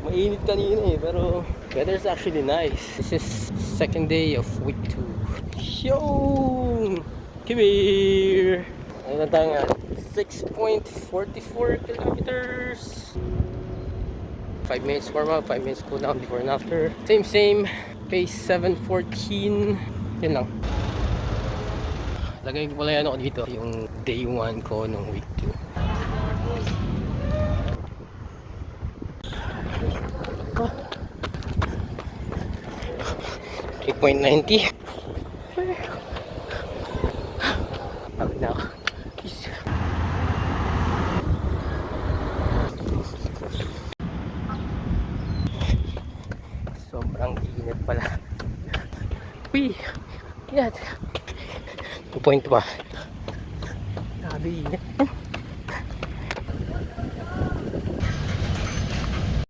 Mainit kanina eh, pero weather's actually nice. This is second day of week 2. Yo! Come here! Ano na tayo nga? 6.44 kilometers. 5 minutes warm up, 5 minutes cool down before and after. Same pace, 7:14. Yun lang. Lagay ko pala yan ako dito, yung day 1 ko nung week 2. 3.90. Pagod na ako. Peace. Sobrang init pala. Uy! Yan! 2.2 pa. Grabe init.